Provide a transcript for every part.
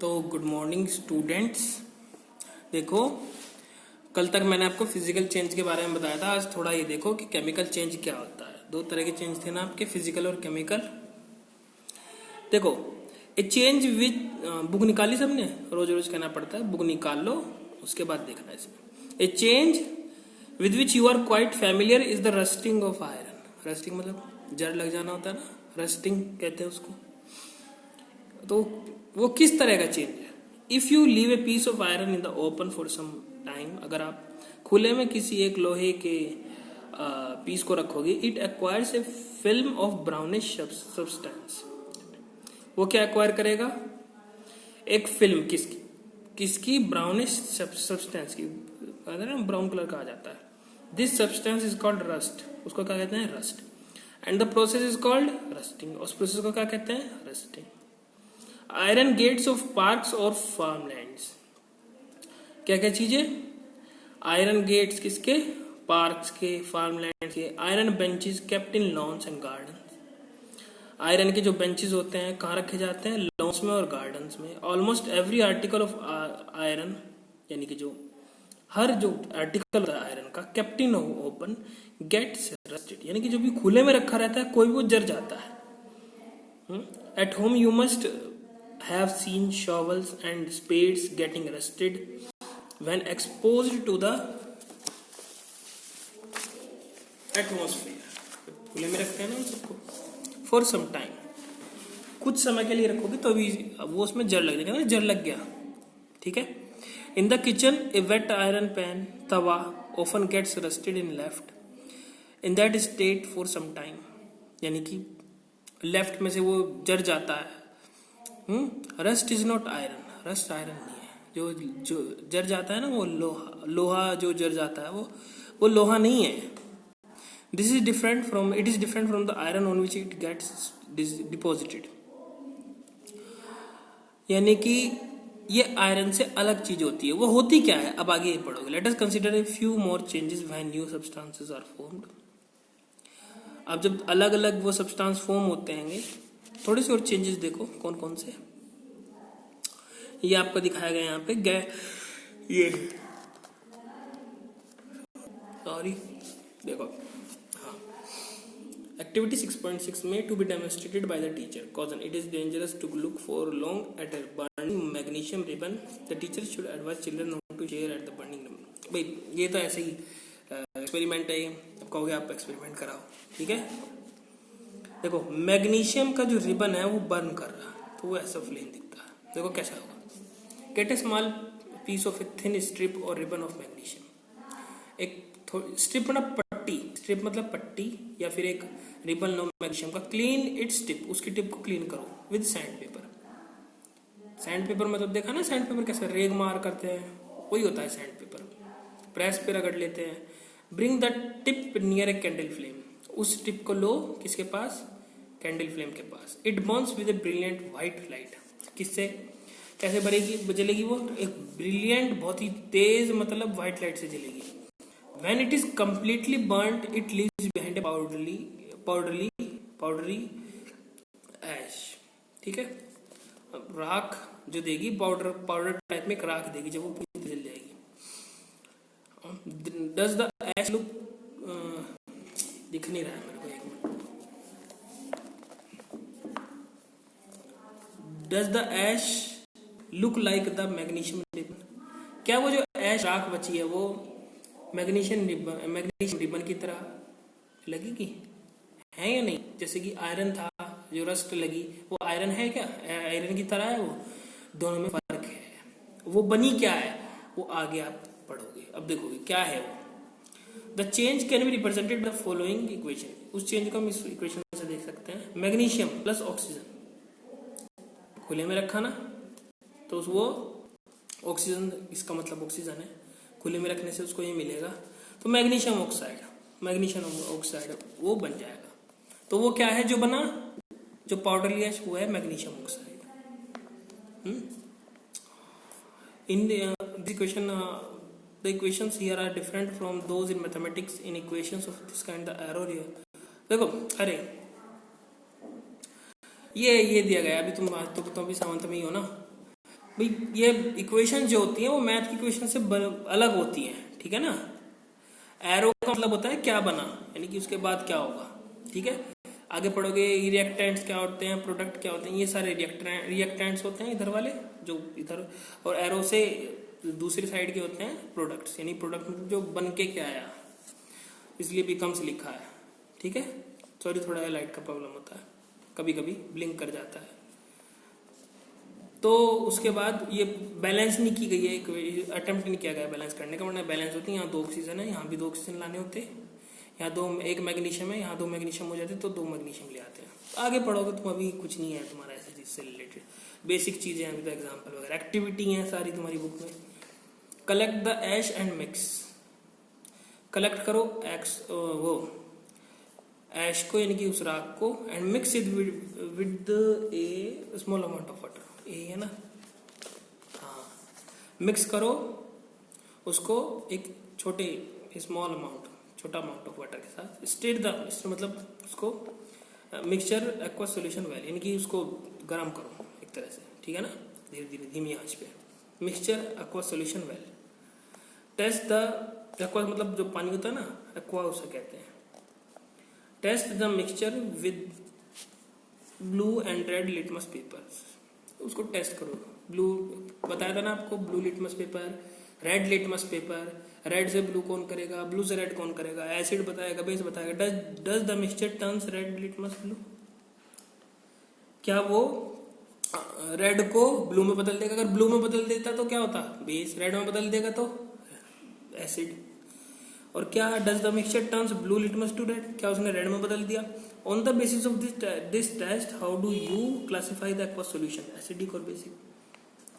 तो good morning students. देखो, कल तक मैंने आपको फिजिकल चेंज के बारे में बताया था। आज थोड़ा ये देखो कि केमिकल चेंज क्या होता है। दो तरह के चेंज थे ना आपके, फिजिकल और केमिकल। देखो, ए चेंज विच बुक निकाली सबने, रोज रोज कहना पड़ता है, बुक निकाल लो, उसके बाद देखना इसमें। A change with which you are quite familiar is the rusting of iron. Rusting मतलब जड़ लग जाना होता है ना, रस्टिंग कहते हैं उसको। तो वो किस तरह का चेंज है? If you leave a piece of iron in the open for some time, अगर आप खुले में किसी एक लोहे के पीस को रखोगे, it acquires a film of brownish substance. वो क्या एक्वायर करेगा? एक फिल्म। किसकी? ब्राउनिश सब्सटेंस की, ब्राउन कलर का आ जाता है। This substance is called rust. उसको क्या कहते हैं? Rust. And the process is called rusting. उस प्रोसेस को क्या कहते हैं? Rusting. Iron gates of parks और फार्मलैंड्स। क्या क्या चीजें? आयरन गेट्स किसके? पार्क्स के, फार्मलैंड के। Iron benches kept in loans and garden. Iron के जो बेंचेस होते हैं कहाँ रखे जाते हैं? लॉन्स में और गार्डन्स में। Almost every article of iron, यानी कि हर जो आर्टिकल होता है आयरन का, kept in open gets rusted, यानी कि जो भी खुले में रखा रहता है कोई भी वो जर जाता है। At home you must have seen shovels and spades getting rusted when exposed to the atmosphere. खुले में रखते हैं ना सबको, for some time, कुछ समय के लिए रखोगे तो अभी वो उसमें जर लग जाएगा ना, जर लग गया, ठीक है। In the kitchen, a wet iron pan, tawa, often gets rusted in left in that state for some time, यानी कि लेफ्ट में से वो जर जाता है। Rust is not iron. Rust iron नहीं है। जो जर जाता है ना, वो लोहा जो जर जाता है वो लोहा नहीं है। This is different from it is different from the iron on which it gets deposited. यानी कि ये आयरन से अलग चीज होती है। वो होती क्या है अब आगे पढ़ोगे। Let us consider a few more changes when new substances are formed. अब जब अलग अलग वो सब्सटेंस फॉर्म होते हैं, थोड़े से और चेंजेस देखो कौन कौन से। ये आपको दिखाया गया यहाँ पे ये सॉरी देखो, हाँ, एक्टिविटी 6.6 में to be demonstrated by the teacher cause it is dangerous to look for long at a burning magnesium ribbon. The teacher should advise children not to stare at the burning ribbon. भाई ये तो ऐसे ही experiment है, अब कहोगे आप experiment कराओ, ठीक है। देखो, मैग्नीशियम का जो रिबन है वो बर्न कर रहा है, तो वो ऐसा फ्लेम दिखता है। देखो कैसा होगा। Get a small piece of a thin strip और रिबन ऑफ मैग्नीशियम। एक स्ट्रिप मतलब पट्टी, स्ट्रिप मतलब पट्टी या फिर एक रिबन ऑफ मैग्नीशियम का। क्लीन इट्स टिप, उसकी टिप को क्लीन करो with sand paper. Sand paper मतलब देखा ना, सैंड पेपर कैसे रेग मार करते हैं, वही होता है सैंड पेपर। प्रेस पे रगड़ लेते हैं। Bring the tip near a candle flame. उस टिप को लो किसके पास? कैंडल फ्लेम के पास। It burns with a brilliant white light. किससे? कैसे जलेगी वो? एक ब्रिलियंट, बहुत ही तेज, मतलब व्हाइट लाइट से जलेगी। When it is completely burned it leaves behind a powdery ash, ठीक है। राख जो देगी, पाउडर टाइप में एक राख देगी, जब वो पूरी जल जाएगी। डज द ऐश लुक, दिख नहीं रहा है मेरे को, एक minute. Does the ash look like the magnesium ribbon. क्या वो जो ऐश राख बची है वो मैग्नीशियम रिबन की तरह लगेगी? है या नहीं? जैसे कि आयरन था, जो रस्ट लगी, वो आयरन है क्या? आयरन की तरह है वो? दोनों में फर्क है। वो बनी क्या है वो आगे आप पढ़ोगे। अब देखोगे क्या है वो। The change can be represented by the following equation. उस चेंज को हम इस इक्वेशन से देख सकते हैं। मैग्नीशियम प्लस ऑक्सीजन, खुले में रखा ना, तो वो ऑक्सीजन, इसका मतलब ऑक्सीजन है, खुले में रखने से उसको ये मिलेगा, तो मैग्नीशियम ऑक्साइड वो बन जाएगा। तो वो क्या है जो बना, जो पाउडर लिया वो है magnesium oxide. In the equation the equations here are different from those in mathematics. In equations of this kind the error here, देखो, अरे ये दिया गया, अभी तुम भी सावंत में ही हो ना, भाई ये इक्वेशन जो होती है वो मैथ की इक्वेशन से अलग होती है, ठीक है ना। एरो का मतलब होता है क्या बना, यानी कि उसके बाद क्या होगा, ठीक है। आगे पढ़ोगे रिएक्टेंट्स क्या होते हैं, प्रोडक्ट क्या होते हैं, ये सारे रिएक्टेंट्स होते हैं इधर वाले जो इधर, और एरो से दूसरी साइड के होते हैं प्रोडक्ट्स, यानी प्रोडक्ट मतलब जो बन के क्या आया, इसलिए बिकम्स लिखा है, ठीक है। सॉरी थोड़ा लाइट का प्रॉब्लम होता है, कभी कभी ब्लिंक कर जाता है। तो उसके बाद ये बैलेंस नहीं की गई है, अटेम्प्ट नहीं किया गया बैलेंस करने का, वरना बैलेंस होती है। यहाँ 2 ऑक्सीजन है, यहाँ भी 2 ऑक्सीजन लाने होते, यहाँ एक मैग्नीशियम है, यहाँ 2 मैग्नीशियम हो जाते तो 2 मैग्नीशियम ले आते हैं। आगे पढ़ोगे तुम, अभी कुछ नहीं है तुम्हारा ऐसी चीज से रिलेटेड, बेसिक चीजें अभी तो एग्जाम्पल वगैरह एक्टिविटी है सारी तुम्हारी बुक में। Collect the ash and mix, collect करो वो ऐश को यानी कि उस राख को, and mix it with a small amount of water, ये है ना, हाँ। मिक्स करो उसको एक स्मॉल अमाउंट, छोटा अमाउंट ऑफ वाटर के साथ। स्टेट द मतलब उसको मिक्सचर एक्वा सोल्यूशन वेल, यानी कि उसको गर्म करो एक तरह से, ठीक है ना, धीरे धीरे धीमी आंच पे। Mixture aqua solution well, test the aqua मतलब जो पानी होता है ना, एक्वा उसे कहते हैं। Test the mixture with blue and red litmus papers, उसको टेस्ट करो। ब्लू बताया था ना आपको, blue litmus paper, red litmus paper, red से ब्लू कौन करेगा, ब्लू से रेड कौन करेगा, एसिड बताएगा, बेस बताएगा। Does the mixture turns red litmus blue, क्या वो रेड को ब्लू में बदल देगा? अगर ब्लू में बदल देता तो क्या होता, बेस, रेड में बदल देगा तो एसिड। और क्या does the mixture turns blue litmus to red, क्या उसने रेड में बदल दिया? On the basis of this test how do you classify the aqua solution, acidic और बेसिक।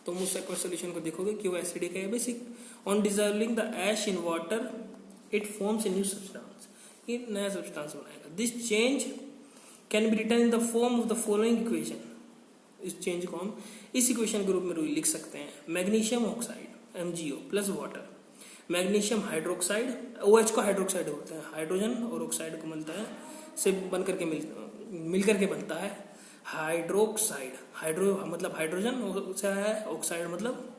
तुम उस एक्वा सोल्यूशन को देखोगे कि वो एसिडिक है या basic. On dissolving the ash in water it forms a new substance, ये नया सब्सटेंस बनाएगा। This change can be written in the form of the following equation, इस चेंज को हम इस इक्वेशन के रूप में लिख सकते हैं। Magnesium oxide MgO plus water, magnesium hydroxide, OH को हाइड्रोक्साइड होता है, हाइड्रोजन और ऑक्साइड को मिलता है, से बन करके मिल करके बनता है हाइड्रोक्साइड। हाइड्रो मतलब हाइड्रोजन से आया है, ऑक्साइड मतलब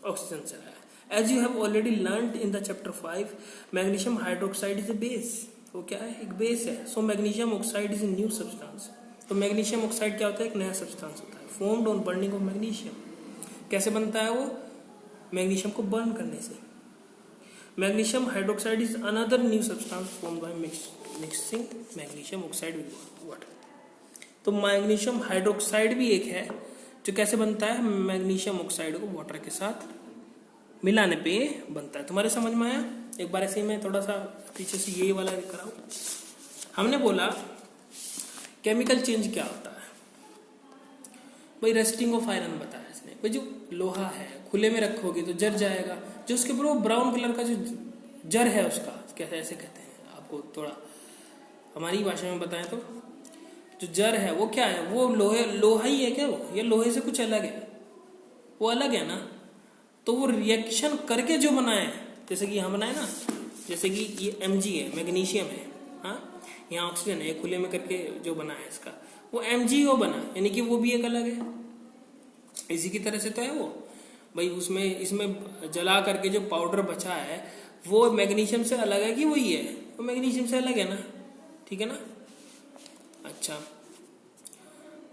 ऑक्सीजन से आया है। As you have already learned in the chapter 5, magnesium hydroxide is a base, वो क्या है, एक बेस है। So magnesium oxide is a new substance. तो मैग्नीशियम ऑक्साइड क्या होता है, एक नया सब्सटेंस होता है, formed on burning of magnesium. कैसे बनता है वो, मैग्नीशियम को बर्न करने से। Magnesium hydroxide is another new substance formed by mixing magnesium oxide with water. तो मैग्नीशियम हाइड्रोक्साइड भी एक है जो कैसे बनता है, मैग्नीशियम ऑक्साइड को वाटर के साथ मिलाने पे बनता है। तुम्हारे समझ में आया? एक बार ऐसे ही मैं थोड़ा सा पीछे से ये वाला कराऊं। हमने बोला केमिकल चेंज क्या होता है, भाई रेस्टिंग ऑफ आयरन बताया इसने। भाई जो लोहा है खुले में रखोगे तो जर जाएगा, जो उसके ऊपर वो ब्राउन कलर का जो जर है उसका कैसे ऐसे कहते हैं, आपको थोड़ा हमारी भाषा में बताएं तो जो जर है वो क्या है, वो लोहा ही है क्या वो, या लोहे से कुछ अलग है? वो अलग है ना। तो वो रिएक्शन करके जो बनाए, जैसे कि यहाँ बनाए ना, जैसे कि ये Mg है, मैग्नीशियम है, हाँ, यहाँ ऑक्सीजन है, खुले में करके जो बना है इसका वो MgO बना, यानी कि वो भी एक अलग है। इसी की तरह से तो है वो भाई, उसमें इसमें जला करके जो पाउडर बचा है वो मैग्नीशियम से अलग है कि वही है, वो मैग्नीशियम से अलग है ना, ठीक है ना। अच्छा,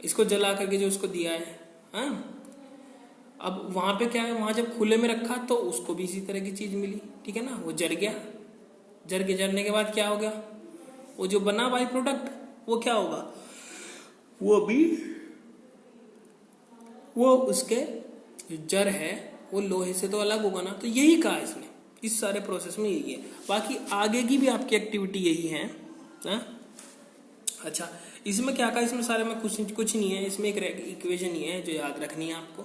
इसको जला करके जो उसको दिया है, हाँ, अब वहां पे क्या है, वहां जब खुले में रखा तो उसको भी इसी तरह की चीज मिली, ठीक है ना, वो जर गया। जरने के बाद क्या हो गया, वो जो बना बाई प्रोडक्ट वो क्या होगा, वो उसके जो जर है वो लोहे से तो अलग होगा ना। तो यही कहा इसने, इस सारे प्रोसेस में यही है। बाकी आगे की भी आपकी एक्टिविटी यही है, हाँ? अच्छा, इसमें क्या कहा, इसमें सारे में कुछ नहीं है, इसमें एक इक्वेशन ही है जो याद रखनी है आपको,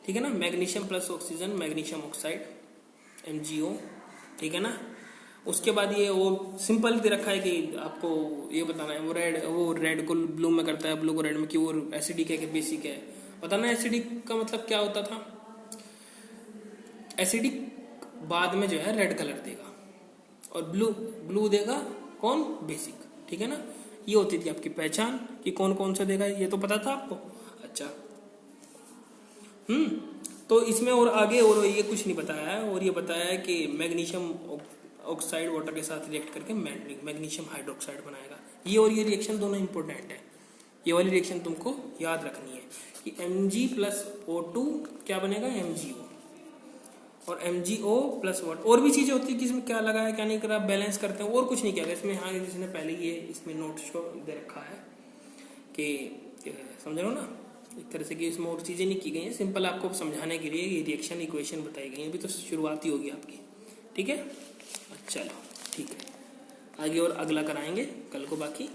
ठीक है ना। Magnesium plus oxygen, magnesium oxide MgO, ठीक है ना। उसके बाद ये वो सिंपल दे रखा है कि आपको ये बताना है, वो रेड को ब्लू में करता है, ब्लू को रेड में, कि वो एसिडिक है कि बेसिक है। बताना एसिडिक का मतलब क्या होता था, एसिडिक बाद में जो है रेड कलर देगा और ब्लू देगा कौन, बेसिक, ठीक है ना। ये होती थी आपकी पहचान कि कौन कौन सा देगा, ये तो पता था आपको। अच्छा, तो इसमें और आगे और ये कुछ नहीं बताया है, और ये बताया है कि मैग्नीशियम ऑक्साइड वाटर के साथ रिएक्ट करके मैग्नीशियम हाइड्रोक्साइड बनाएगा। ये और ये रिएक्शन दोनों इंपॉर्टेंट है। ये वाली रिएक्शन तुमको याद रखनी है कि Mg+O2 क्या बनेगा, MgO, और MgO प्लस वाटर। और भी चीजें होती है कि इसमें क्या लगाया क्या नहीं करा, बैलेंस करते हैं, और कुछ नहीं किया गया इसमें। हाँ, इसने पहले ये इसमें नोट शो दे रखा है कि समझ लो ना, एक तरह से कि इसमें और चीजें नहीं की गई हैं, सिंपल आपको समझाने के लिए ये रिएक्शन इक्वेशन बताई गई है। अभी तो शुरुआत ही होगी आपकी, ठीक है। चलो ठीक है, आगे और अगला कराएंगे कल को बाकी।